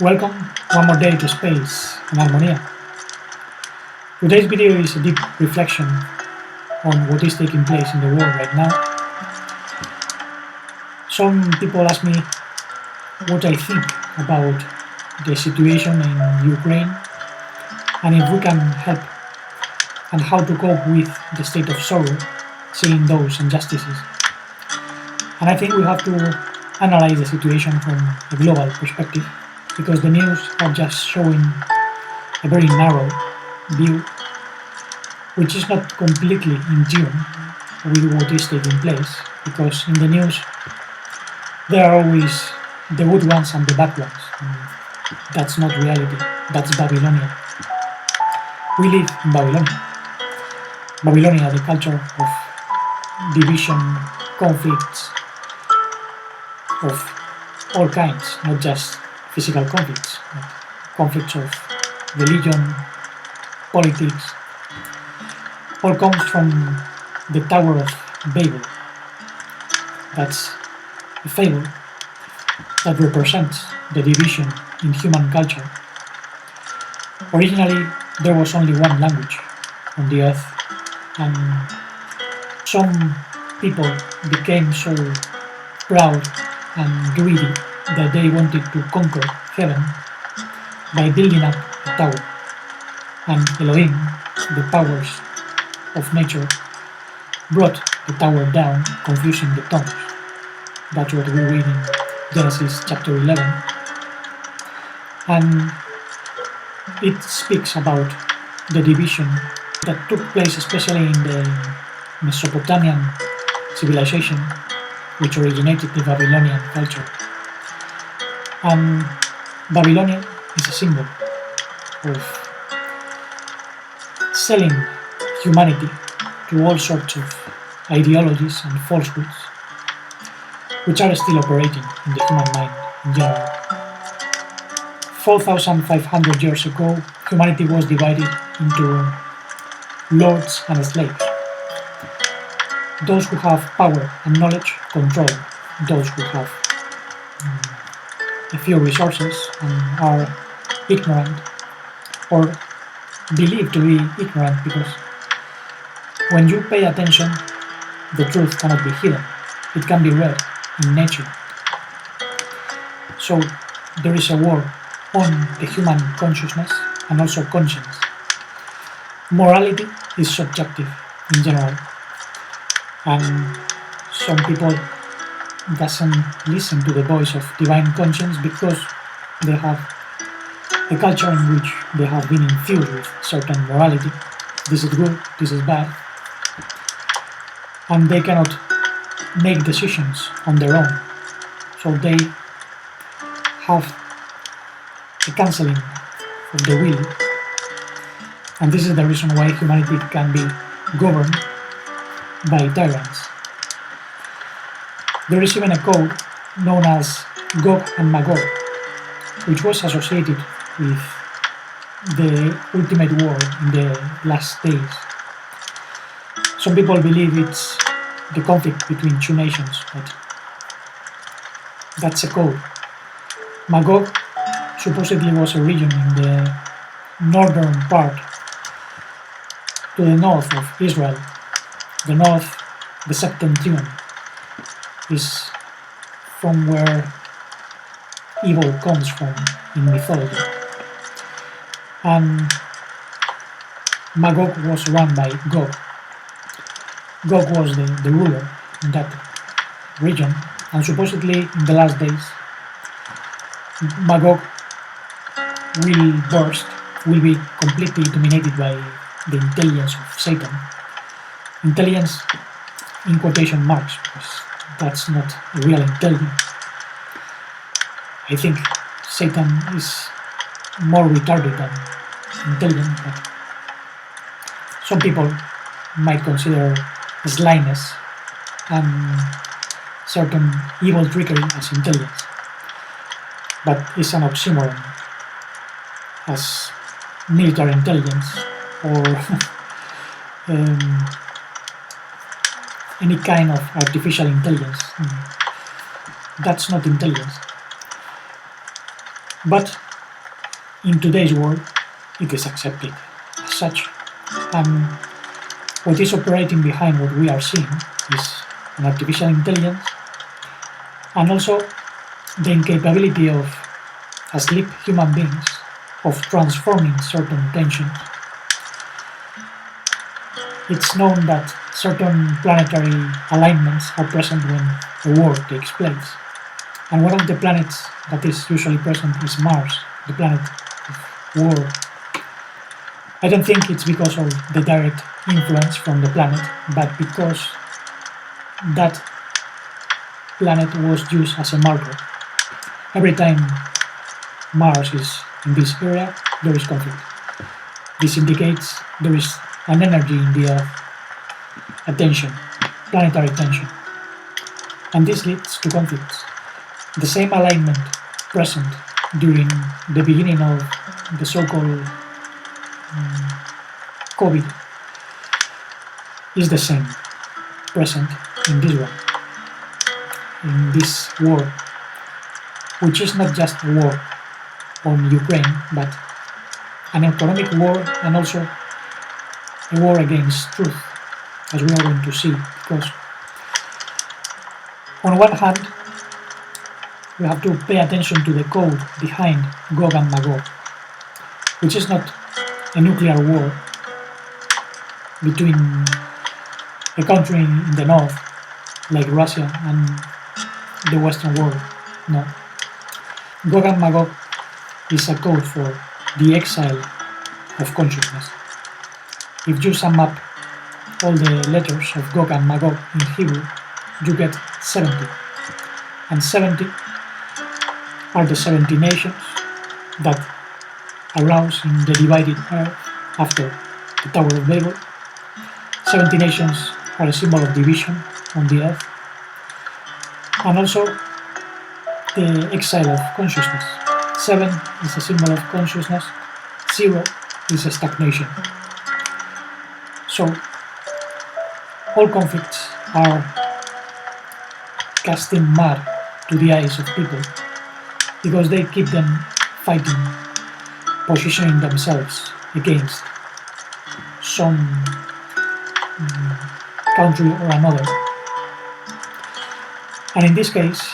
Welcome one more day to Space and Harmonia. Today's video is a deep reflection on what is taking place in the world right now. Some people ask me what I think about the situation in Ukraine and if we can help and how to cope with the state of sorrow seeing those injustices. And I think we have to analyze the situation from a global perspective, because the news are just showing a very narrow view, which is not completely in tune with what is taking place, because in the news there are always the good ones and the bad ones. And that's not reality, that's Babylonia. We live in Babylonia. Babylonia, the culture of division, conflicts of all kinds, not just physical conflicts, but conflicts of religion, politics, all comes from the Tower of Babel. That's a fable that represents the division in human culture. Originally, there was only one language on the earth, and some people became so proud and greedy that they wanted to conquer heaven by building up a tower. And Elohim, the powers of nature, brought the tower down, confusing the tongues. That's what we read in Genesis chapter 11. And it speaks about the division that took place especially in the Mesopotamian civilization, which originated the Babylonian culture. And Babylonia is a symbol of selling humanity to all sorts of ideologies and falsehoods, which are still operating in the human mind in general. 4,500 years ago, humanity was divided into lords and slaves. Those who have power and knowledge control those who have a few resources and are ignorant, or believed to be ignorant, because when you pay attention, the truth cannot be hidden. It can be read in nature. So there is a war on the human consciousness and also conscience. Morality is subjective in general, and some people doesn't listen to the voice of divine conscience because they have a culture in which they have been infused with certain morality. This is good, this is bad, and they cannot make decisions on their own. So they have a cancelling of the will, and this is the reason why humanity can be governed by tyrants. There is even a code known as Gog and Magog, which was associated with the ultimate war in the last days. Some people believe it's the conflict between two nations, but that's a code. Magog supposedly was a region in the northern part, to the north of Israel. The north, the Septentrion, is from where evil comes from in mythology. And Magog was run by Gog. Gog was the ruler in that region, and supposedly in the last days, Magog will be completely dominated by the intelligence of Satan. Intelligence in quotation marks, because that's not real intelligence. I think Satan is more retarded than intelligent, but some people might consider slyness and certain evil trickery as intelligence, but it's an oxymoron, as military intelligence or any kind of artificial intelligence. That's not intelligence. But in today's world it is accepted as such. And what is operating behind what we are seeing is an artificial intelligence, and also the incapability of asleep human beings of transforming certain tensions. It's known that certain planetary alignments are present when a war takes place. And one of the planets that is usually present is Mars, the planet of war. I don't think it's because of the direct influence from the planet, but because that planet was used as a marker. Every time Mars is in this area, there is conflict. This indicates there is an energy in the Earth, a tension, planetary tension, and this leads to conflicts. The same alignment present during the beginning of the so-called COVID is the same present in this one, in this war, which is not just a war on Ukraine, but an economic war and also a war against truth, as we are going to see. Because on one hand, we have to pay attention to the code behind Gog and Magog, which is not a nuclear war between a country in the north, like Russia, and the Western world. No. Gog and Magog is a code for the exile of consciousness. If you sum up all the letters of Gog and Magog in Hebrew, you get 70. And 70 are the 70 nations that arose in the divided earth after the Tower of Babel. 70 nations are a symbol of division on the earth, and also the exile of consciousness. 7 is a symbol of consciousness, 0 is a stagnation. So all conflicts are casting mud to the eyes of people because they keep them fighting, positioning themselves against some country or another. And in this case,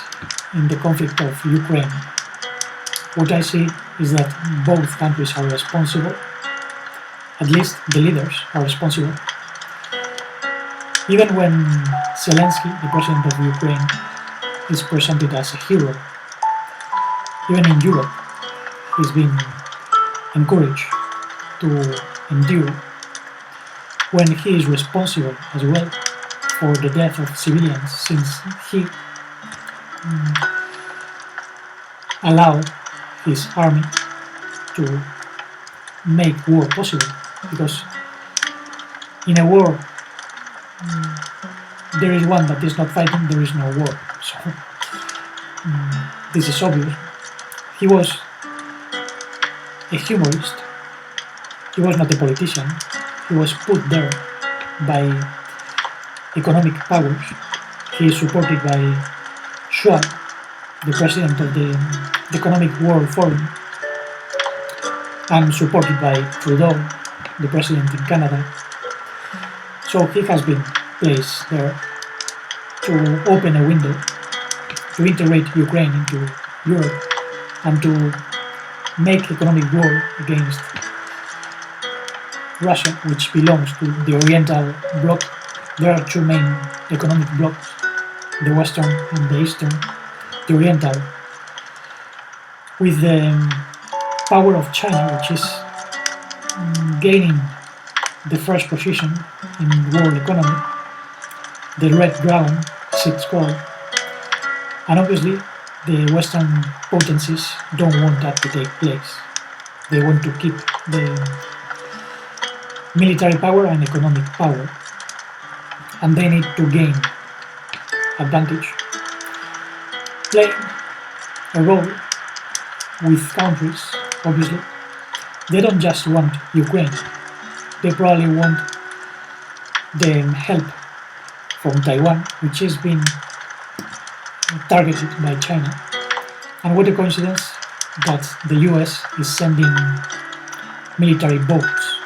in the conflict of Ukraine, what I see is that both countries are responsible, at least the leaders are responsible. Even when Zelensky, the president of Ukraine, is presented as a hero, even in Europe, he's been encouraged to endure when he is responsible as well for the death of civilians, since he allowed his army to make war possible. Because in a war, there is one that is not fighting, there is no war. So this is obvious. He was a humorist. He was not a politician. He was put there by economic powers. He is supported by Schwab, the president of the Economic World Forum, and supported by Trudeau, the president in Canada. So he has been placed there to open a window to integrate Ukraine into Europe and to make economic war against Russia, which belongs to the Oriental bloc. There are two main economic blocs, the Western and the Eastern. The Oriental, with the power of China, which is gaining the first position in world economy, the Red Dragon, as it's called, and obviously the Western potencies don't want that to take place. They want to keep the military power and economic power, and they need to gain advantage, playing a role with countries. Obviously, they don't just want Ukraine, they probably want the help from Taiwan, which has been targeted by China. And what a coincidence, that the US is sending military boats,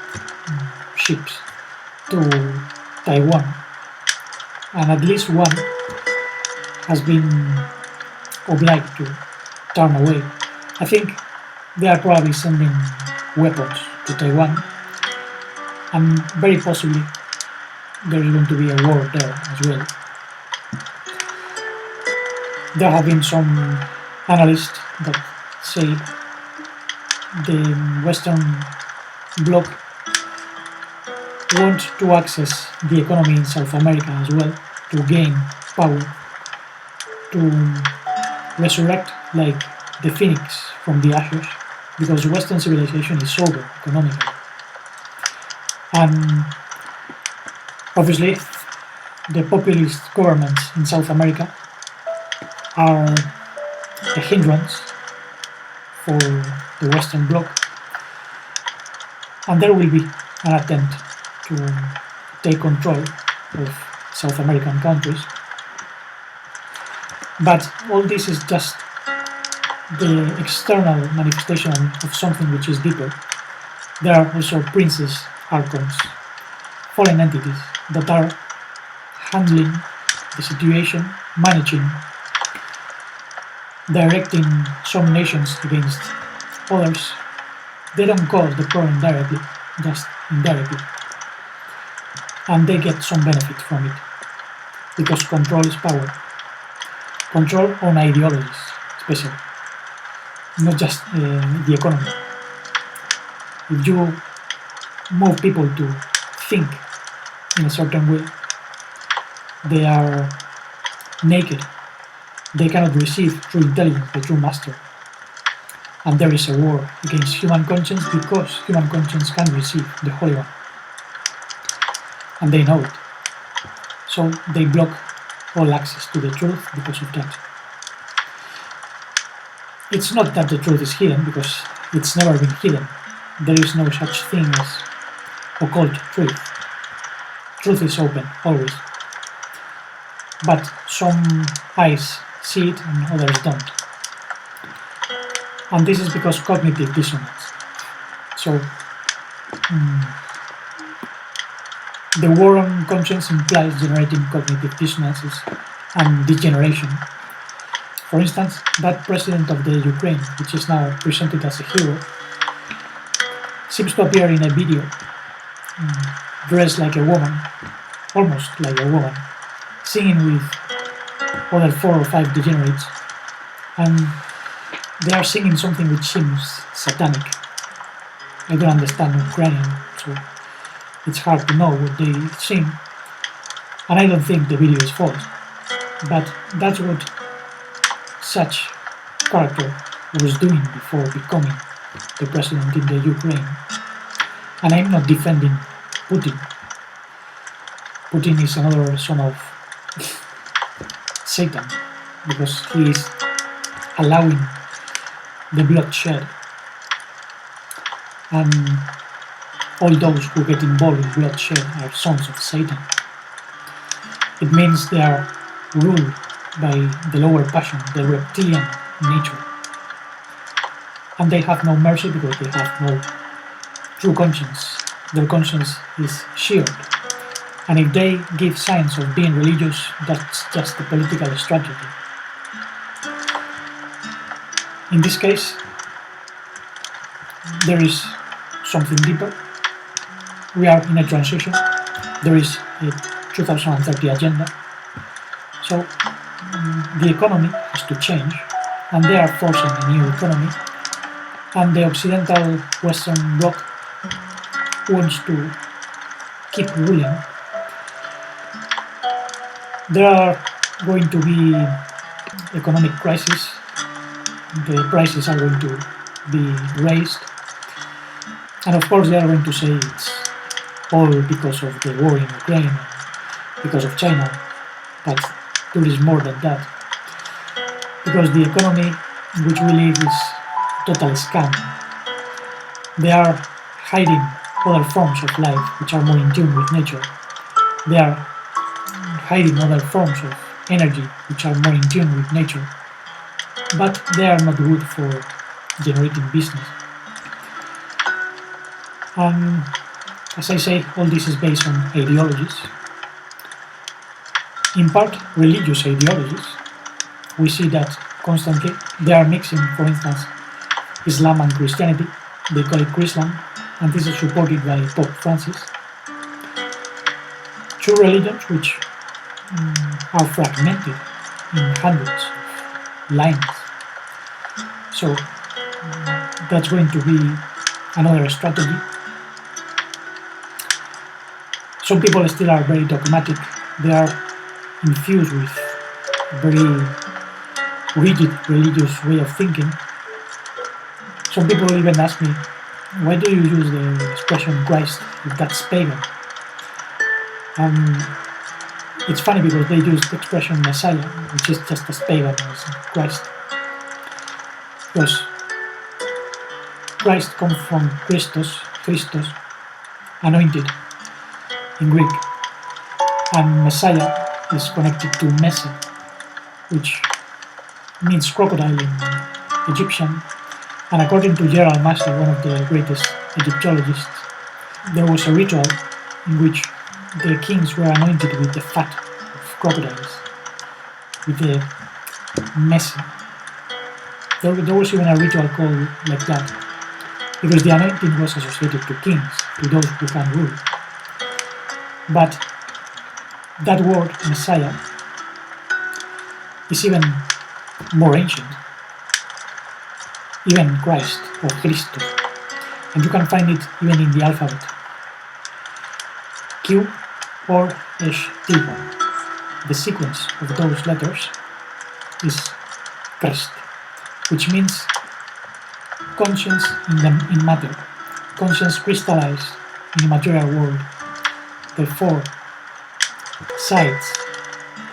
ships, to Taiwan, and at least one has been obliged to turn away. I think they are probably sending weapons to Taiwan, and very possibly there is going to be a war there as well. There have been some analysts that say the Western Bloc want to access the economy in South America as well, to gain power, to resurrect like the phoenix from the ashes, because Western civilization is over economically. And obviously the populist governments in South America are a hindrance for the Western Bloc, and there will be an attempt to take control of South American countries. But all this is just the external manifestation of something which is deeper. There are also princes, archons, foreign entities that are handling the situation, managing, directing some nations against others. They don't cause the problem directly, just indirectly. And they get some benefit from it, because control is power. Control on ideologies, especially, not just the economy. If you move people to think in a certain way, they are naked. They cannot receive true intelligence, the true master. And there is a war against human conscience, because human conscience can receive the Holy One. And they know it. So they block all access to the truth because of that. It's not that the truth is hidden, because it's never been hidden. There is no such thing as occult truth. Truth is open, always. But some eyes see it and others don't. And this is because cognitive dissonance. So, the war on conscience implies generating cognitive dissonances and degeneration. For instance, that president of the Ukraine, which is now presented as a hero, seems to appear in a video dressed like a woman, almost like a woman, singing with other 4 or 5 degenerates, and they are singing something which seems satanic. I don't understand Ukrainian, so it's hard to know what they sing, and I don't think the video is false, but that's what such character was doing before becoming the president in the Ukraine. And I'm not defending Putin. Putin is another son of Satan, because he is allowing the bloodshed, and all those who get involved in bloodshed are sons of Satan. It means they are ruled by the lower passion, the reptilian nature, and they have no mercy because they have no true conscience. Their conscience is shielded, and if they give signs of being religious, that's just a political strategy. In this case, there is something deeper. We are in a transition. There is a 2030 agenda. So the economy has to change, and they are forcing a new economy, and the Occidental Western Bloc wants to keep ruling. There are going to be economic crises. The prices are going to be raised, and of course they are going to say it's all because of the war in Ukraine, because of China, but there is more than that, because the economy in which we live is total scam. They are hiding other forms of life which are more in tune with nature. They are hiding other forms of energy which are more in tune with nature, but they are not good for generating business. And as I say, all this is based on ideologies, in part religious ideologies. We see that constantly they are mixing, for instance, Islam and Christianity. They call it Chrislam, and this is supported by Pope Francis. Two religions which are fragmented in hundreds of lines. So that's going to be another strategy. Some people still are very dogmatic. They are infused with very rigid religious way of thinking. Some people even ask me, why do you use the expression Christ if that's pagan? It's funny because they use the expression Messiah, which is just as pagan as Christ. Because Christ comes from Christos, anointed in Greek, and Messiah is connected to Messe, which means crocodile in Egyptian. And according to Gerald Massey, one of the greatest Egyptologists, there was a ritual in which the kings were anointed with the fat of crocodiles, with the Messe. There was even a ritual called like that, because the anointing was associated to kings, to those who can rule. But that word, Messiah, is even more ancient, even Christ or Christus, and you can find it even in the alphabet. Q or HT. The sequence of those letters is Christ, which means conscience in matter, conscience crystallized in the material world. The four sides,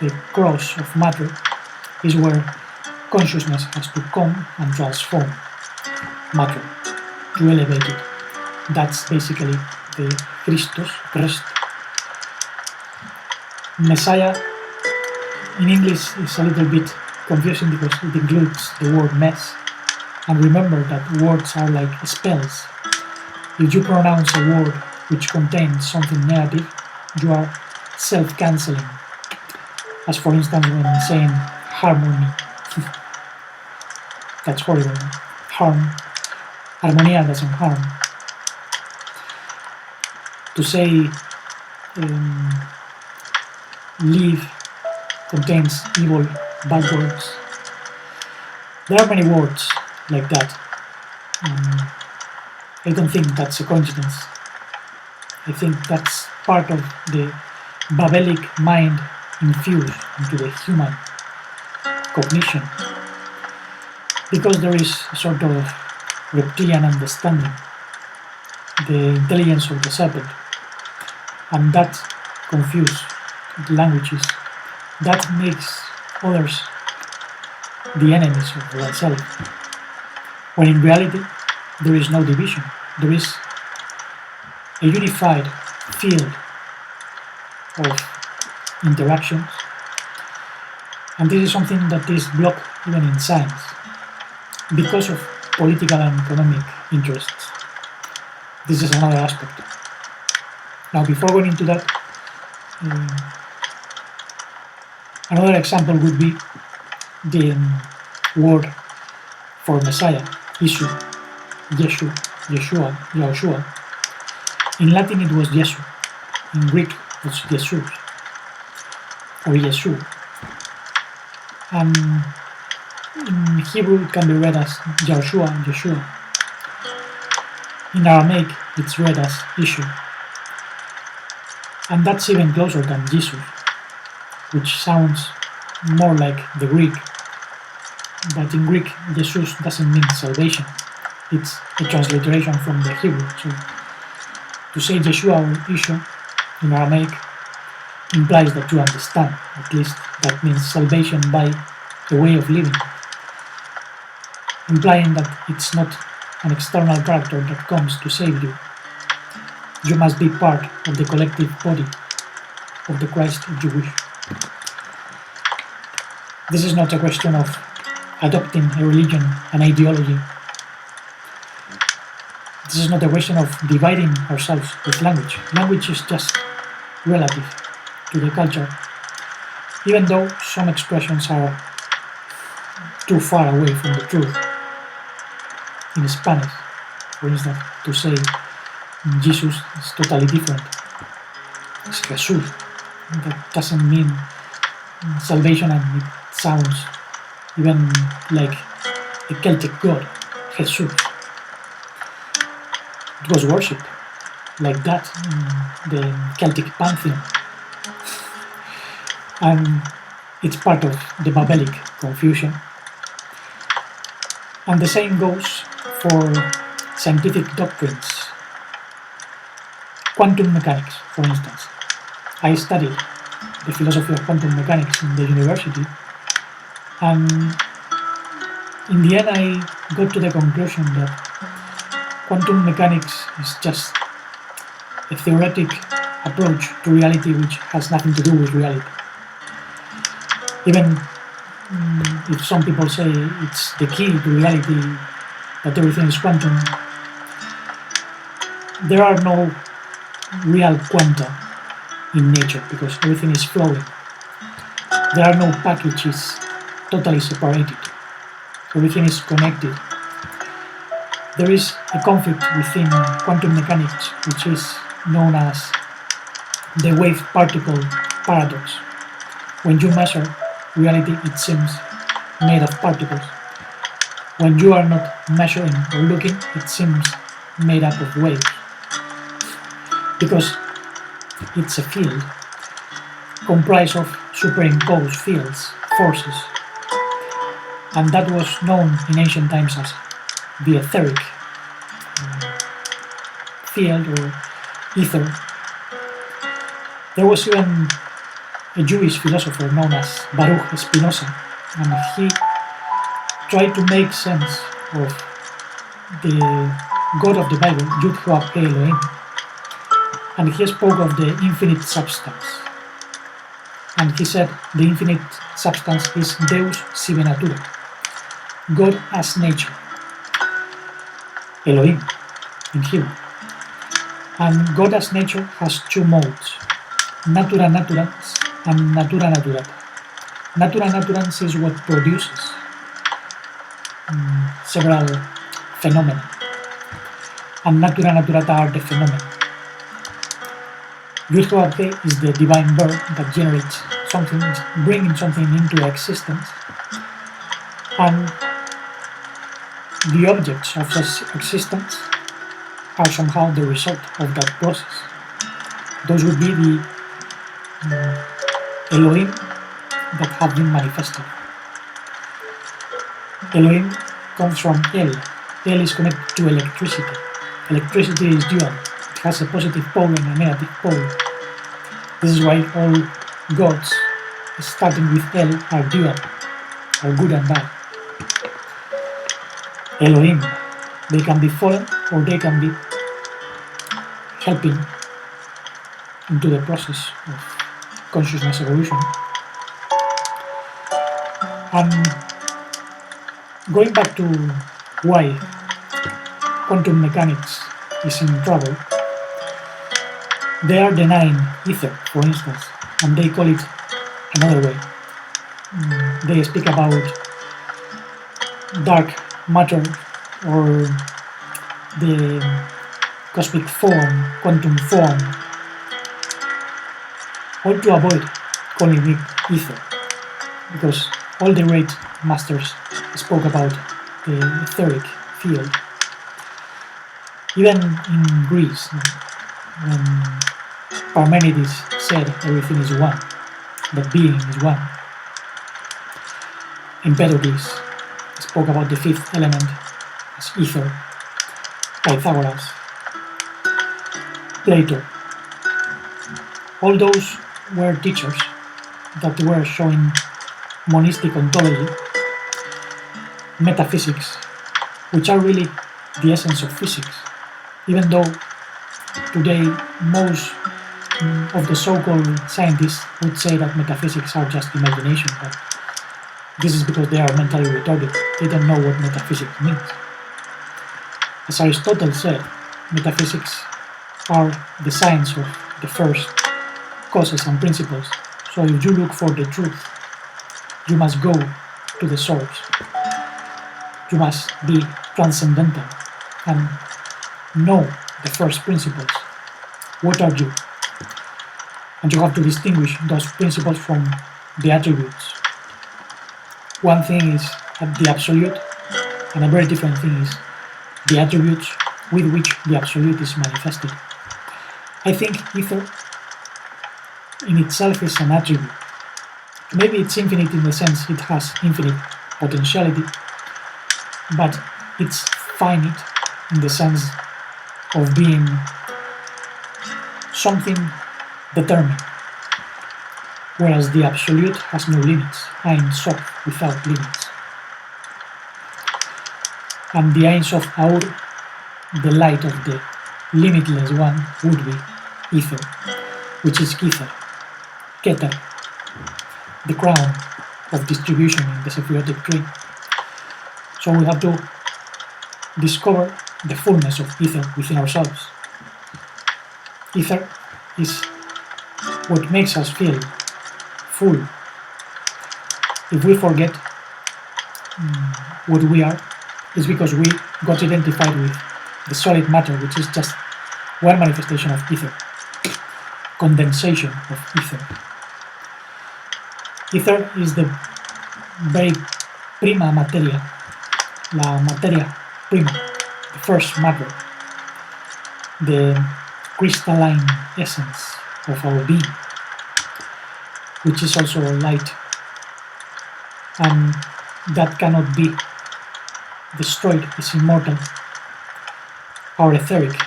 the cross of matter, is where consciousness has to come and transform matter, to elevate it. That's basically the Christos, Christ. Messiah in English is a little bit confusing because it includes the word mess. And remember that words are like spells. If you pronounce a word which contains something negative, you are self-canceling. As for instance when saying harmony. That's horrible. Harmonia doesn't harm. To say leave contains evil, bad words. There are many words like that. I don't think that's a coincidence. I think that's part of the Babelic mind infused into the human cognition. Because there is a sort of reptilian understanding, the intelligence of the serpent, and that confuses the languages, that makes others the enemies of oneself. When in reality, there is no division. There is a unified field of interactions, and this is something that is blocked even in science because of political and economic interests. This is another aspect. Now, before going into that, another example would be the word for Messiah, Isu, Yeshu, Yeshua, Yahushua. In Latin it was Yesu, in Greek it was Jesus, or Yesu. And in Hebrew it can be read as Yahushua, Yeshua. In Aramaic it's read as Ishu. And that's even closer than Jesus, which sounds more like the Greek. But in Greek, Jesus doesn't mean salvation. It's a transliteration from the Hebrew. So to say Yeshua or Ishu in Aramaic implies that you understand. At least that means salvation by a way of living, implying that it's not an external character that comes to save you. You must be part of the collective body of the Christ Jewish. This is not a question of adopting a religion, an ideology, This is not a question of dividing ourselves with language. Language is just relative to the culture, even though some expressions are too far away from the truth. In Spanish, for instance, to say Jesus is totally different. It's Jesús. That doesn't mean salvation, and it sounds even like a Celtic god, Jesus. It was worshipped like that in the Celtic pantheon. And it's part of the Babelic confusion. And the same goes for scientific doctrines. Quantum mechanics, for instance. I studied the philosophy of quantum mechanics in the university, and in the end I got to the conclusion that quantum mechanics is just a theoretic approach to reality which has nothing to do with reality. Even if some people say it's the key to reality, that everything is quantum, there are no real quanta in nature because everything is flowing. There are no packages totally separated. Everything is connected. There is a conflict within quantum mechanics which is known as the wave-particle paradox. When you measure reality, it seems made of particles. When you are not measuring or looking, it seems made up of waves. Because it's a field comprised of superimposed fields, forces. And that was known in ancient times as the etheric field or ether. There was even a Jewish philosopher known as Baruch Spinoza, and he tried to make sense of the God of the Bible, Yud Gog Elohim, and he spoke of the infinite substance. And he said the infinite substance is Deus sive natura, God as nature, Elohim in Hebrew. And God as nature has two modes, natura naturans and natura naturata. Natura naturans is what produces several phenomena, and natura naturata are the phenomena. Yud Gog is the divine verb that generates something, bringing something into existence, and the objects of such existence are somehow the result of that process. Those would be the Elohim that have been manifested. Elohim comes from El. El is connected to electricity. Electricity is dual. It has a positive pole and a negative pole. This is why all gods starting with El are dual, are good and bad. Elohim, they can be fallen or they can be helping into the process of consciousness evolution. And going back to why quantum mechanics is in trouble, they are denying ether, for instance, and they call it another way. They speak about dark matter or the cosmic form, quantum form, all to avoid calling it ether, because all the great masters spoke about the etheric field. Even in Greece, when Parmenides said everything is one, that being is one, Empedocles spoke about the fifth element as ether, Pythagoras, Plato. All those were teachers that were showing monistic ontology, metaphysics, which are really the essence of physics, even though today most of the so-called scientists would say that metaphysics are just imagination, but this is because they are mentally retarded. They don't know what metaphysics means. As Aristotle said, metaphysics are the science of the first causes and principles. So if you look for the truth, you must go to the source. You must be transcendental and know the first principles. What are you? And you have to distinguish those principles from the attributes. One thing is the absolute, and a very different thing is the attributes with which the absolute is manifested. I think ether in itself is an attribute. Maybe it's infinite in the sense it has infinite potentiality, but it's finite in the sense of being something determined, whereas the absolute has no limits, Ein Sof, without limits. And the Ein Sof Aur, the light of the limitless one, would be ether, which is Kether, Keter, the crown of distribution in the Sephiriotic tree. So we have to discover the fullness of ether within ourselves. Ether is what makes us feel full. If we forget what we are, it's because we got identified with the solid matter, which is just one manifestation of ether, condensation of ether. Ether is the very prima materia, la materia prima, the first matter, the crystalline essence of our being, which is also light, and that cannot be destroyed, is immortal. Our etheric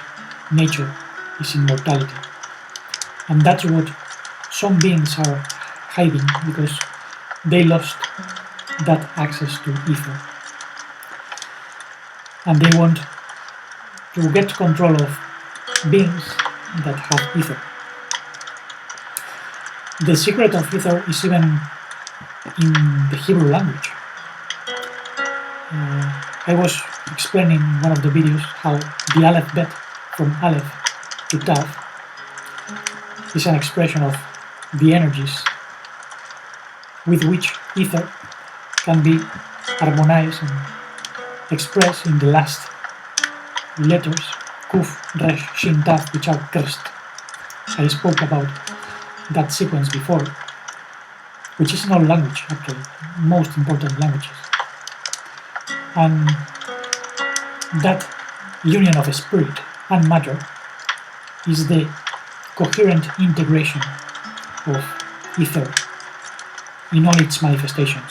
nature is immortality, and that's what some beings are hiding, because they lost that access to ether, and they want to get control of beings that have ether. The secret of ether is even in the Hebrew language. I was explaining in one of the videos how the Aleph bet from Aleph to Tav is an expression of the energies with which ether can be harmonized and expressed in the last letters, Kuf, Resh, Shin, Tav, which are crest. I spoke about that sequence before, which is in all language, actually, most important languages. And that union of spirit and matter is the coherent integration of ether in all its manifestations,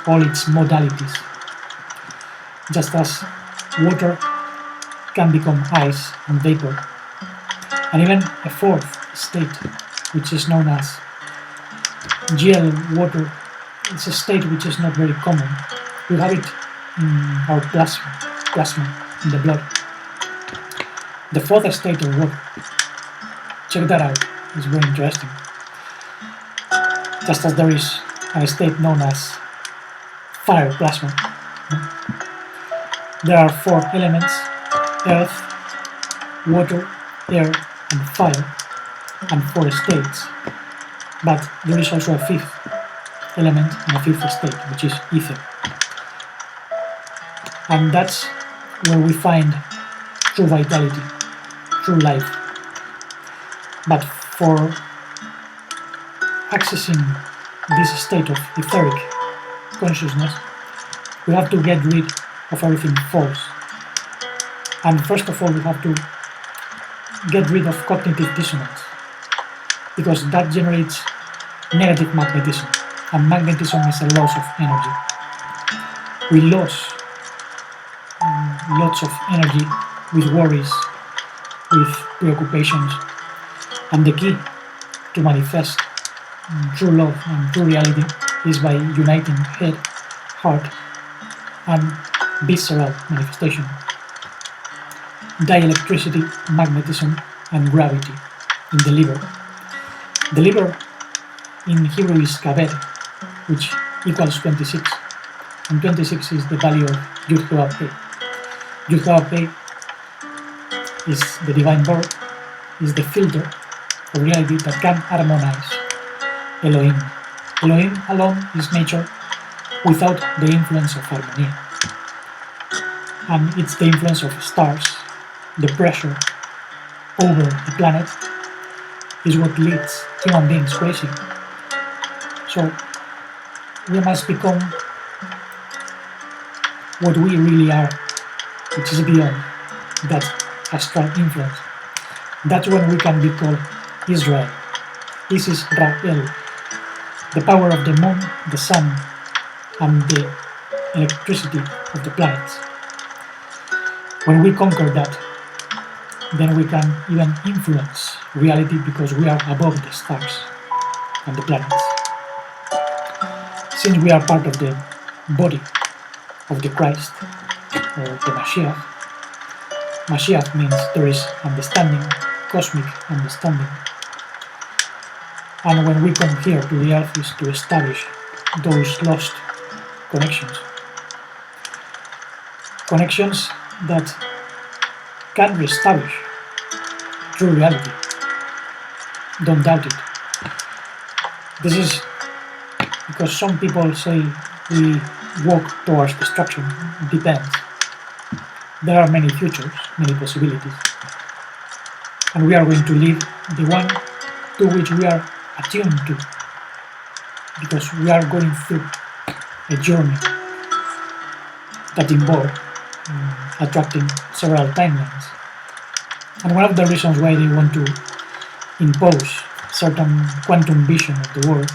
all its modalities. Just as water can become ice and vapor, and even a fourth state, which is known as gel water, it's a state which is not very common. We have it in our plasma in the blood. The fourth state of water, check that out, it's very interesting. Just as there is a state known as fire plasma, there are four elements: earth, water, air, and fire, and four states. But there is also a fifth element and a fifth state, which is ether. And that's where we find true vitality, true life. But for accessing this state of etheric consciousness, we have to get rid of everything false. And first of all, we have to get rid of cognitive dissonance, because that generates negative magnetism, and magnetism is a loss of energy. We lose lots of energy with worries, with preoccupations, and the key to manifest true love and true reality is by uniting head, heart, and visceral manifestation, dielectricity, magnetism, and gravity in the liver. The liver in Hebrew is kabed, which equals 26, and 26 is the value of Yud-He-Vav-He. Yud is the divine bird, is the filter of reality that can harmonize Elohim. Elohim alone is nature without the influence of harmony. And it's the influence of stars, the pressure over the planet, is what leads human beings crazy. So we must become what we really are, which is beyond that astral influence. That's when we can be called Israel. This is Israel, the power of the moon, the sun, and the electricity of the planets. When we conquer that, then we can even influence reality because we are above the stars and the planets. Since we are part of the body of the Christ, or the Mashiach, Mashiach means there is understanding, cosmic understanding. And when we come here to the earth is to establish those lost connections. Connections that can reestablish true reality. Don't doubt it. This is because some people say we walk towards destruction. It depends. There are many futures, many possibilities. And we are going to live the one to which we are attuned to. Because we are going through a journey that involves attracting several timelines. And one of the reasons why they want to impose certain quantum vision of the world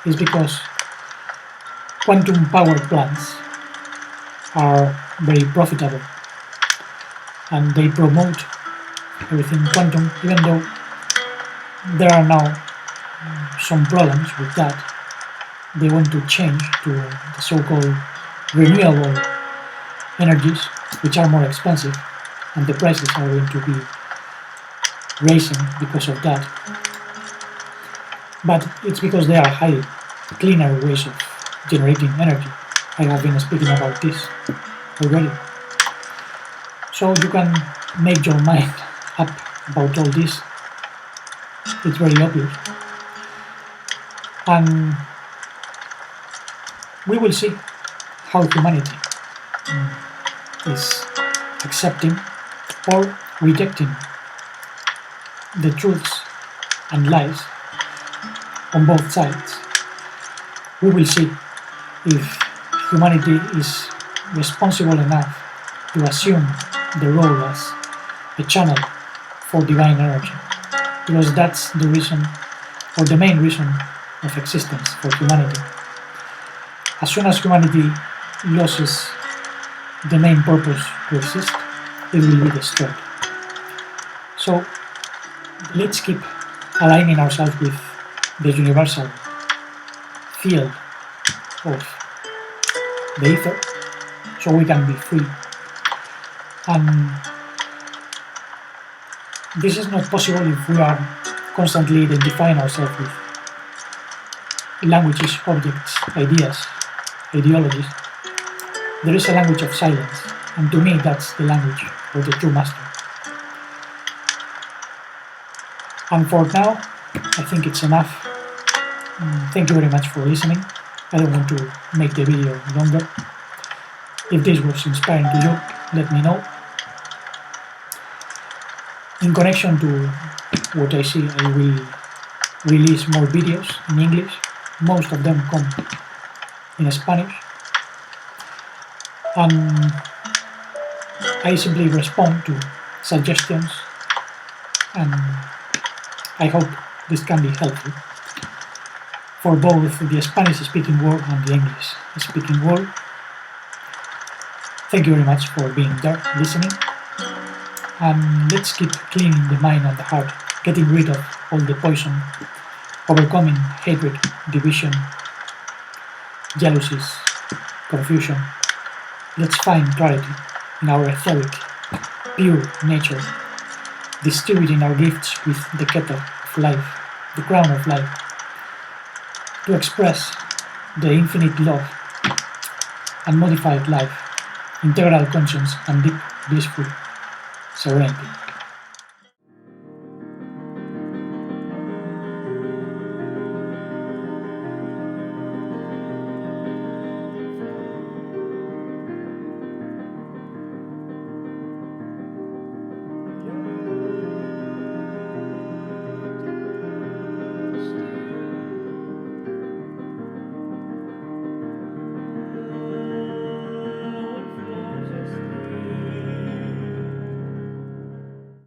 is because quantum power plants are very profitable and they promote everything quantum, even though there are now some problems with that. They want to change to the so-called renewable energies, which are more expensive, and the prices are going to be raising because of that. But it's because they are highly cleaner ways of generating energy. I have been speaking about this already. So you can make your mind up about all this. It's very obvious. And we will see how humanity is accepting or rejecting the truths and lies on both sides. We will see if humanity is responsible enough to assume the role as a channel for divine energy, because that's the reason, or the main reason of existence for humanity. As soon as humanity loses the main purpose to exist, it will be destroyed. So let's keep aligning ourselves with the universal field of the ether so we can be free. And this is not possible if we are constantly identifying ourselves with languages, objects, ideas, ideologies. There is a language of silence, and to me that's the language of the true master. And for now, I think it's enough. Thank you very much for listening. I don't want to make the video longer. If this was inspiring to you, let me know. In connection to what I see, I will release more videos in English. Most of them come in Spanish. And I simply respond to suggestions, and I hope this can be helpful for both the Spanish-speaking world and the English-speaking world. Thank you very much for being there, listening, and let's keep cleaning the mind and the heart, getting rid of all the poison, overcoming hatred, division, jealousies, confusion. Let's find clarity in our etheric, pure nature, distributing our gifts with the kettle of life, the crown of life, to express the infinite love and modified life, integral conscience and deep blissful serenity.